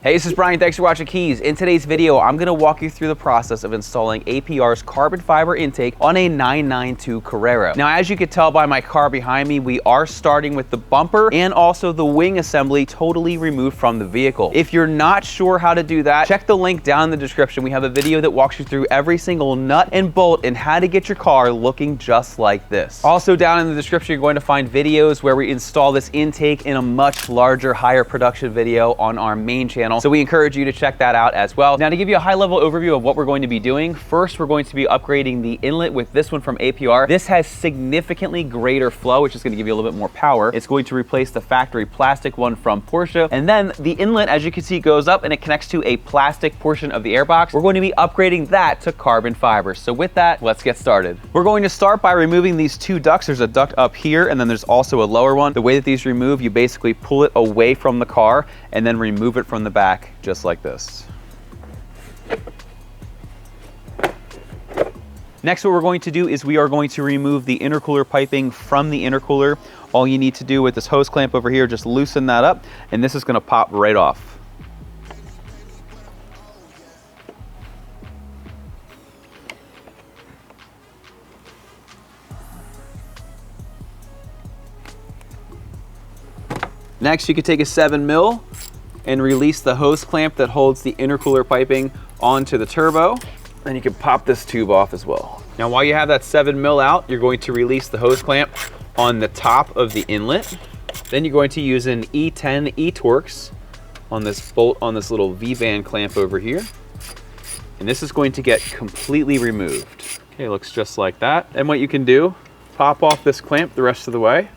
Hey, this is Brian. Thanks for watching Keys. In today's video, I'm going to walk you through the process of installing APR's carbon fiber intake on a 992 Carrera. Now, as you can tell by my car behind me, we are starting with the bumper and also the wing assembly totally removed from the vehicle. If you're not sure how to do that, check the link down in the description. We have a video that walks you through every single nut and bolt and how to get your car looking just like this. Also, down in the description, you're going to find videos where we install this intake in a much larger, higher production video on our main channel. So we encourage you to check that out as well. Now, to give you a high-level overview of what we're going to be doing, first we're going to be upgrading the inlet with this one from APR. This has significantly greater flow, which is going to give you a little bit more power. It's going to replace the factory plastic one from Porsche. And then the inlet, as you can see, goes up and it connects to a plastic portion of the airbox. We're going to be upgrading that to carbon fiber. So with that, let's get started. We're going to start by removing these two ducts. There's a duct up here and then there's also a lower one. The way that these remove, you basically pull it away from the car and then remove it from the back, just like this. Next, what we're going to do is we are going to remove the intercooler piping from the intercooler. All you need to do with this hose clamp over here, just loosen that up, and this is going to pop right off. Next, you can take a 7mm and release the hose clamp that holds the intercooler piping onto the turbo. And you can pop this tube off as well. Now, while you have that 7mm out, you're going to release the hose clamp on the top of the inlet. Then you're going to use an E10 E-Torx on this bolt on this little V-band clamp over here. And this is going to get completely removed. Okay, it looks just like that. And what you can do, pop off this clamp the rest of the way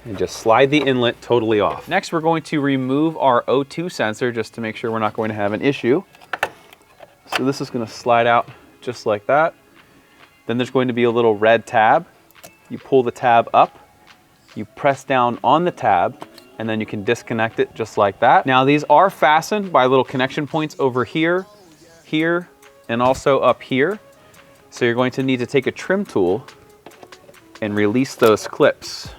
and just slide the inlet totally off. Next, we're going to remove our O2 sensor just to make sure we're not going to have an issue. So this is going to slide out just like that. Then there's going to be a little red tab. You pull the tab up, you press down on the tab, and then you can disconnect it just like that. Now, these are fastened by little connection points over here, here, and also up here. So you're going to need to take a trim tool and release those clips.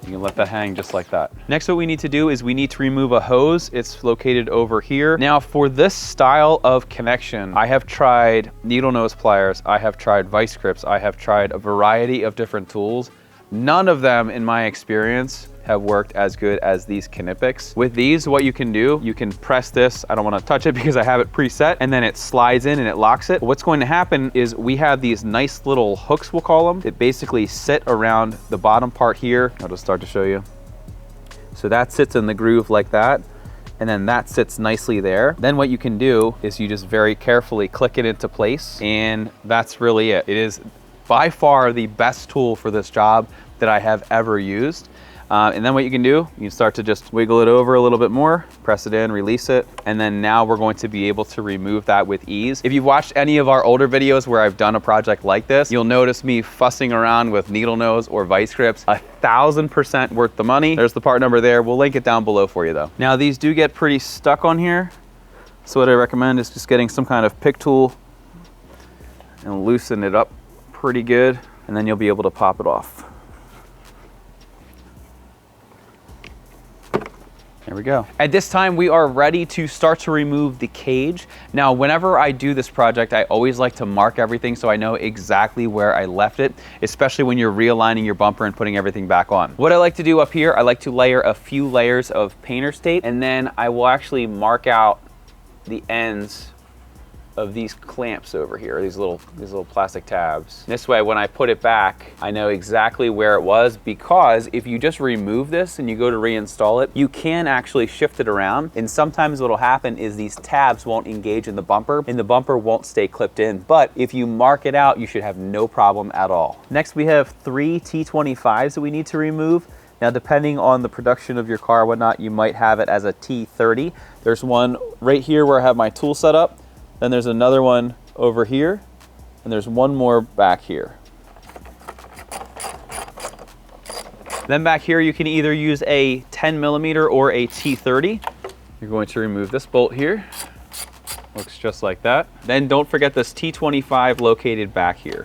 You can let that hang just like that. Next, what we need to do is we need to remove a hose. It's located over here. Now, for this style of connection, I have tried needle nose pliers, I have tried vice grips, I have tried a variety of different tools. None of them, in my experience, have worked as good as these Knipex. With these, what you can do, you can press this. I don't want to touch it because I have it preset, and then it slides in and it locks it. But what's going to happen is we have these nice little hooks, we'll call them, that basically sit around the bottom part here. I'll just start to show you. So that sits in the groove like that, and then that sits nicely there. Then what you can do is you just very carefully click it into place, and that's really it. It is by far the best tool for this job that I have ever used. And then what you can do, you can start to just wiggle it over a little bit more, press it in, release it, and then now we're going to be able to remove that with ease. If you've watched any of our older videos where I've done a project like this, you'll notice me fussing around with needle nose or vice grips. 1000% worth the money. There's the part number there. We'll link it down below for you though. Now, these do get pretty stuck on here. So what I recommend is just getting some kind of pick tool and loosen it up pretty good, and then you'll be able to pop it off. There we go. At this time, we are ready to start to remove the cage. Now, whenever I do this project, I always like to mark everything so I know exactly where I left it, especially when you're realigning your bumper and putting everything back on. What I like to do up here, I like to layer a few layers of painter's tape, and then I will actually mark out the ends of these clamps over here, these little plastic tabs. This way, when I put it back, I know exactly where it was, because if you just remove this and you go to reinstall it, you can actually shift it around. And sometimes what'll happen is these tabs won't engage in the bumper and the bumper won't stay clipped in. But if you mark it out, you should have no problem at all. Next, we have 3 T25s that we need to remove. Now, depending on the production of your car or whatnot, you might have it as a T30. There's one right here where I have my tool set up. Then there's another one over here, and there's one more back here. Then back here, you can either use a 10mm or a T30. You're going to remove this bolt here. Looks just like that. Then don't forget this T25 located back here.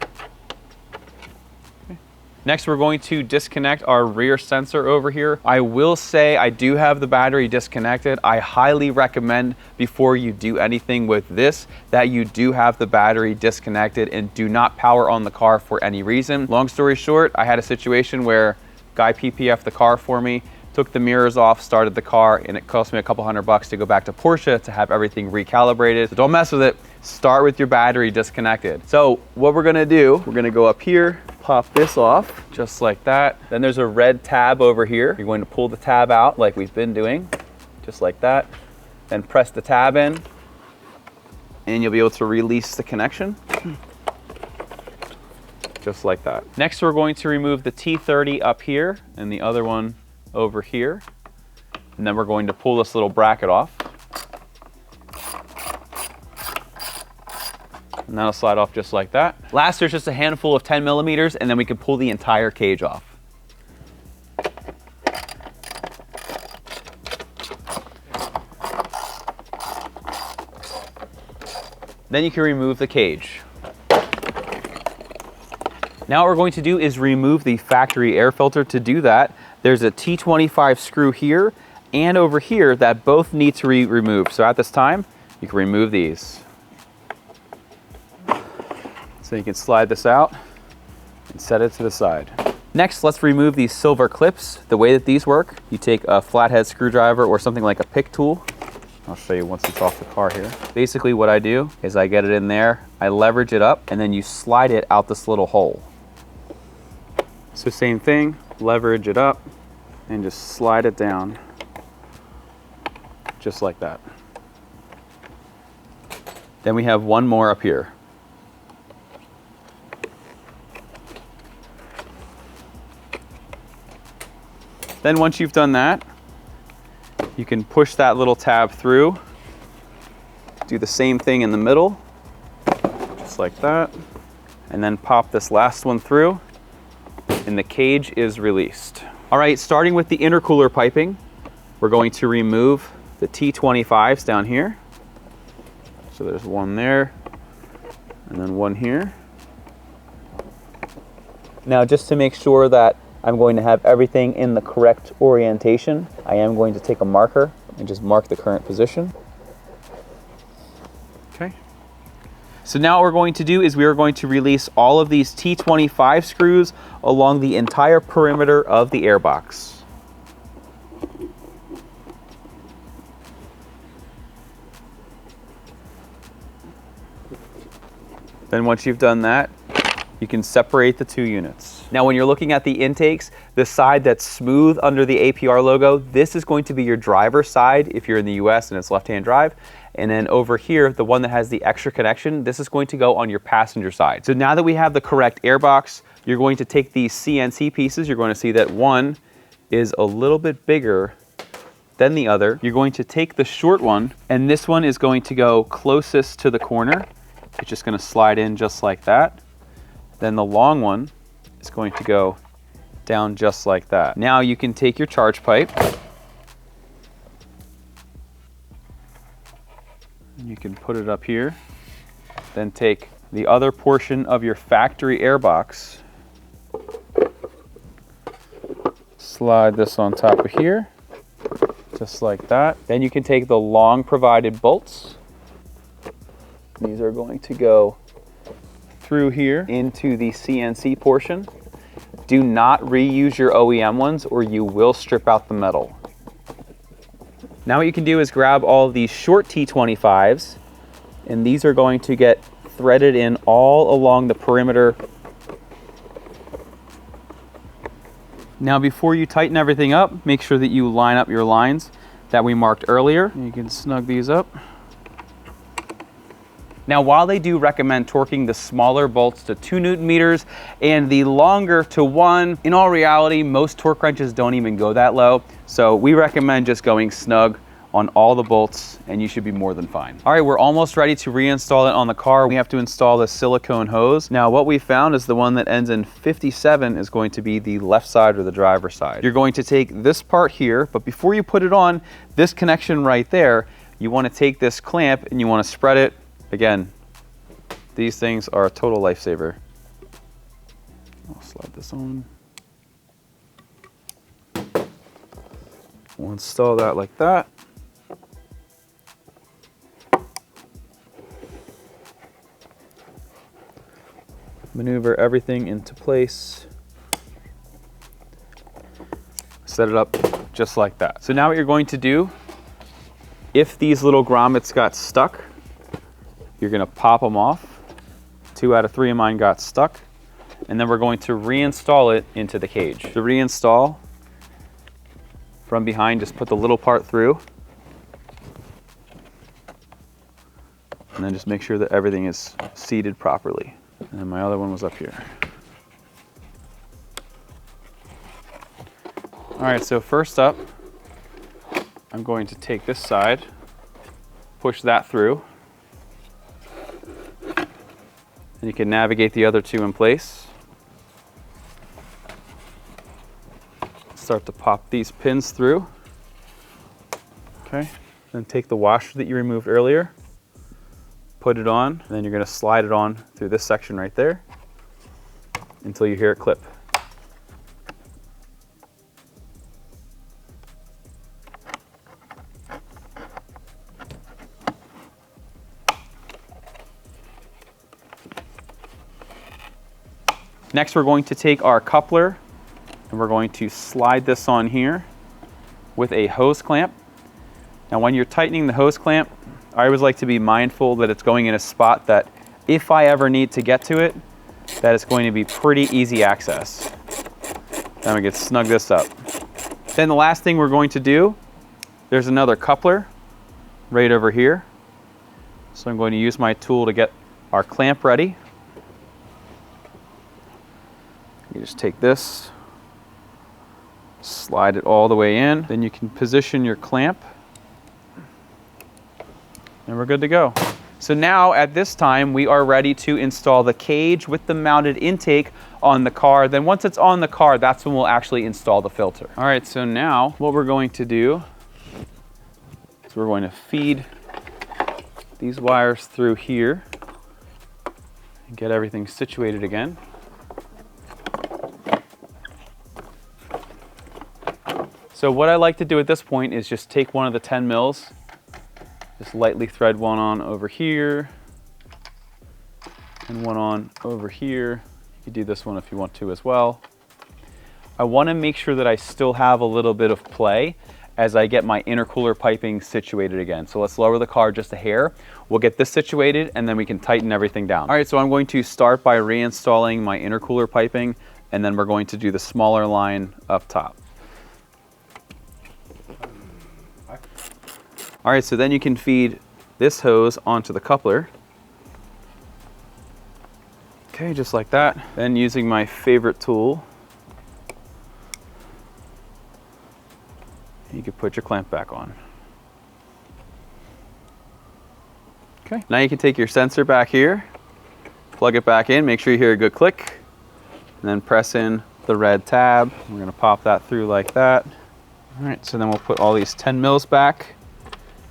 Okay. Next, we're going to disconnect our rear sensor over here. I will say I do have the battery disconnected. I highly recommend before you do anything with this that you do have the battery disconnected and do not power on the car for any reason. Long story short, I had a situation where guy PPF'd the car for me, took the mirrors off, started the car, and it cost me a couple $100 to go back to Porsche to have everything recalibrated. So don't mess with it. Start with your battery disconnected. So what we're gonna do, we're gonna go up here, pop this off, just like that. Then there's a red tab over here. You're going to pull the tab out like we've been doing, just like that. Then press the tab in, and you'll be able to release the connection, just like that. Next, we're going to remove the T30 up here, and the other one over here. And then we're going to pull this little bracket off. And that'll slide off just like that. Last, there's just a handful of 10 millimeters, and then we can pull the entire cage off. Then you can remove the cage. Now what we're going to do is remove the factory air filter. To do that, there's a T25 screw here and over here that both need to be removed. So at this time, you can remove these. So you can slide this out and set it to the side. Next, let's remove these silver clips. The way that these work, you take a flathead screwdriver or something like a pick tool. I'll show you once it's off the car here. Basically what I do is I get it in there, I leverage it up, and then you slide it out this little hole. So same thing, leverage it up and just slide it down, just like that. Then we have one more up here. Then once you've done that, you can push that little tab through, do the same thing in the middle, just like that, and then pop this last one through, and the cage is released. All right, starting with the intercooler piping, we're going to remove the T25s down here. So there's one there, and then one here. Now, just to make sure that I'm going to have everything in the correct orientation, I am going to take a marker and just mark the current position. Okay. So now what we're going to do is we are going to release all of these T25 screws along the entire perimeter of the airbox. Then once you've done that, you can separate the two units. Now when you're looking at the intakes, the side that's smooth under the APR logo, this is going to be your driver's side if you're in the US and it's left-hand drive. And then over here, the one that has the extra connection, this is going to go on your passenger side. So now that we have the correct airbox, you're going to take these CNC pieces. You're going to see that one is a little bit bigger than the other. You're going to take the short one, and this one is going to go closest to the corner. It's just going to slide in just like that. Then the long one is going to go down just like that. Now you can take your charge pipe, and you can put it up here. Then take the other portion of your factory airbox, slide this on top of here, just like that. Then you can take the long provided bolts. These are going to go through here into the CNC portion. Do not reuse your OEM ones or you will strip out the metal. Now what you can do is grab all of these short T25s, and these are going to get threaded in all along the perimeter. Now before you tighten everything up, make sure that you line up your lines that we marked earlier. You can snug these up. Now, while they do recommend torquing the smaller bolts to 2 Newton meters and the longer to 1, in all reality, most torque wrenches don't even go that low. So we recommend just going snug on all the bolts and you should be more than fine. All right, we're almost ready to reinstall it on the car. We have to install the silicone hose. Now, what we found is the one that ends in 57 is going to be the left side or the driver's side. You're going to take this part here, but before you put it on, this connection right there, you want to take this clamp and you want to spread it. Again, these things are a total lifesaver. I'll slide this on. We'll install that like that. Maneuver everything into place. Set it up just like that. So now what you're going to do, if these little grommets got stuck, you're gonna pop them off. 2 out of 3 of mine got stuck. And then we're going to reinstall it into the cage. To reinstall, from behind, just put the little part through. And then just make sure that everything is seated properly. And then my other one was up here. All right, so first up, I'm going to take this side, push that through. And you can navigate the other 2 in place. Start to pop these pins through. Okay, then take the washer that you removed earlier, put it on, and then you're going to slide it on through this section right there until you hear it clip. Next, we're going to take our coupler and we're going to slide this on here with a hose clamp. Now, when you're tightening the hose clamp, I always like to be mindful that it's going in a spot that if I ever need to get to it, that it's going to be pretty easy access. Then we can snug this up. Then the last thing we're going to do, there's another coupler right over here. So I'm going to use my tool to get our clamp ready. You just take this, slide it all the way in, then you can position your clamp, and we're good to go. So now at this time, we are ready to install the cage with the mounted intake on the car. Then once it's on the car, that's when we'll actually install the filter. All right, so now what we're going to do is we're going to feed these wires through here and get everything situated again. So what I like to do at this point is just take one of the 10 mils, just lightly thread one on over here, and one on over here. You could do this one if you want to as well. I want to make sure that I still have a little bit of play as I get my intercooler piping situated again. So let's lower the car just a hair. We'll get this situated and then we can tighten everything down. All right, so I'm going to start by reinstalling my intercooler piping, and then we're going to do the smaller line up top. All right, so then you can feed this hose onto the coupler. Okay, just like that. Then using my favorite tool, you can put your clamp back on. Okay, now you can take your sensor back here, plug it back in, make sure you hear a good click, and then press in the red tab. We're gonna pop that through like that. All right, so then we'll put all these 10 mils back.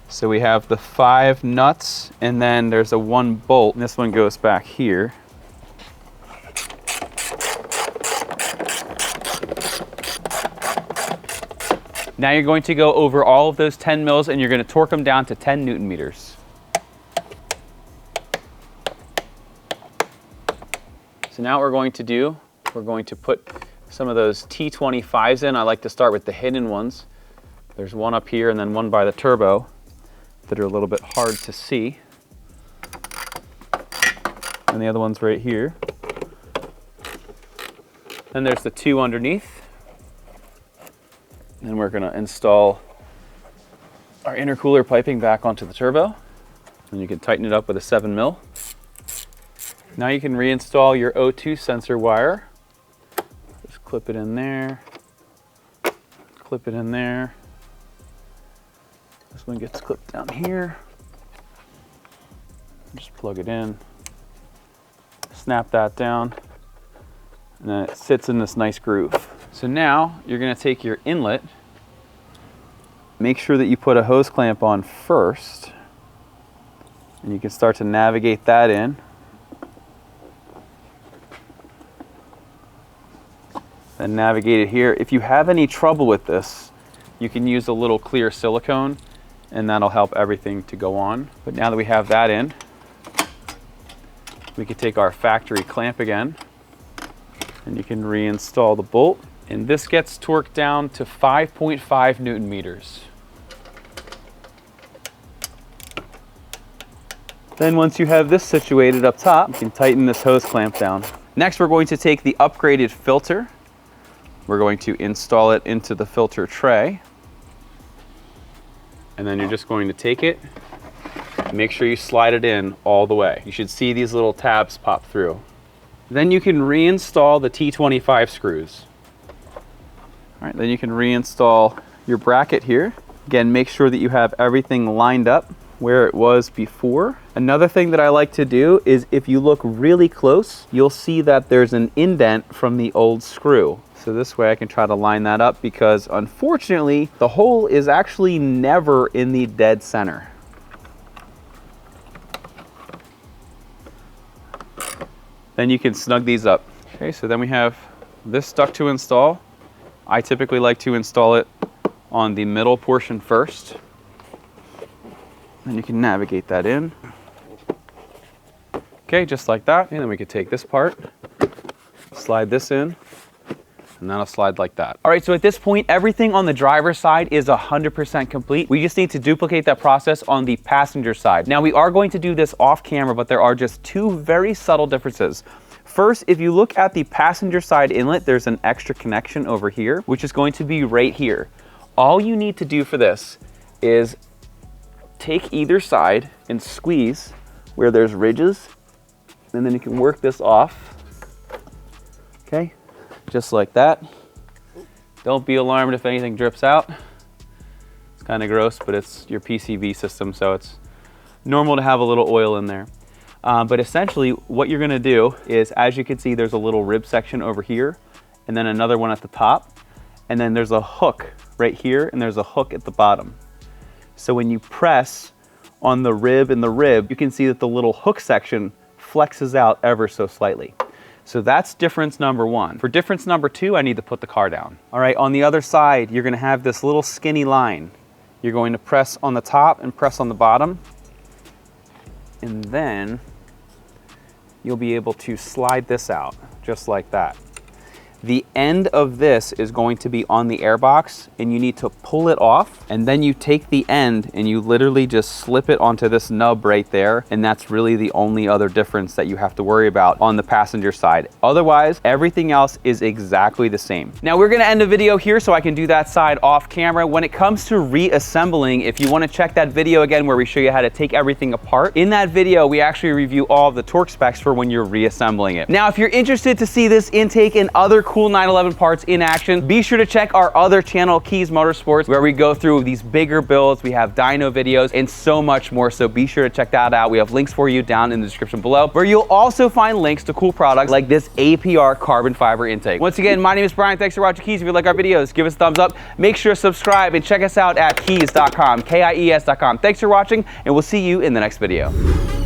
So we have the 5 nuts, and then there's a 1 bolt, and this one goes back here. Now you're going to go over all of those 10 mils and you're going to torque them down to 10 Newton meters. So now what we're going to do, we're going to put some of those T25s in. I like to start with the hidden ones. There's one up here and then one by the turbo that are a little bit hard to see. And the other one's right here. Then there's the 2 underneath. And we're gonna install our intercooler piping back onto the turbo. And you can tighten it up with a 7 mil. Now you can reinstall your O2 sensor wire. Just clip it in there, clip it in there. This one gets clipped down here. Just plug it in, snap that down, and then it sits in this nice groove. So now you're gonna take your inlet, make sure that you put a hose clamp on first, and you can start to navigate that in. Then navigate it here. If you have any trouble with this, You can use a little clear silicone and that'll help everything to go on. But now that we have that in, we could take our factory clamp again and you can reinstall the bolt. And this gets torqued down to 5.5 Newton meters. Then once you have this situated up top, you can tighten this hose clamp down. Next, we're going to take the upgraded filter. We're going to install it into the filter tray. And then you're just going to take it, make sure you slide it in all the way. You should see these little tabs pop through. Then you can reinstall the T25 screws. All right, then you can reinstall your bracket here. Again, make sure that you have everything lined up where it was before. Another thing that I like to do is if you look really close, you'll see that there's an indent from the old screw. So this way I can try to line that up because unfortunately the hole is actually never in the dead center. Then you can snug these up. Okay, so then we have this stuck to install. I typically like to install it on the middle portion first. Then you can navigate that in. Okay, just like that. And then we could take this part, slide this in, and that'll slide like that. All right, so at this point, everything on the driver's side is 100% complete. We just need to duplicate that process on the passenger side. Now, we are going to do this off camera, but there are just two very subtle differences. First, if you look at the passenger side inlet, there's an extra connection over here, which is going to be right here. All you need to do for this is take either side and squeeze where there's ridges, and then you can work this off, okay? Just like that. Don't be alarmed if anything drips out. It's kind of gross, but it's your PCV system, so it's normal to have a little oil in there. But essentially what you're gonna do is, as you can see, there's a little rib section over here, and then another one at the top, and then there's a hook right here, and there's a hook at the bottom. So when you press on the rib and the rib, you can see that the little hook section flexes out ever so slightly. So that's difference number one. For difference number two, I need to put the car down. All right, on the other side, you're gonna have this little skinny line. You're going to press on the top and press on the bottom. And then you'll be able to slide this out just like that. The end of this is going to be on the airbox, and you need to pull it off, and then you take the end and you literally just slip it onto this nub right there, and that's really the only other difference that you have to worry about on the passenger side. Otherwise, everything else is exactly the same. Now we're gonna end the video here so I can do that side off camera. When it comes to reassembling, if you wanna check that video again where we show you how to take everything apart, in that video we actually review all of the torque specs for when you're reassembling it. Now if you're interested to see this intake and other cool 911 parts in action, be sure to check our other channel, Keys Motorsports, where we go through these bigger builds. We have dyno videos and so much more, so be sure to check that out. We have links for you down in the description below, where you'll also find links to cool products like this APR carbon fiber intake. Once again, my name is Brian. Thanks for watching Keys. If you like our videos, give us a thumbs up. Make sure to subscribe and check us out at keys.com, KIES.com. Thanks for watching, and we'll see you in the next video.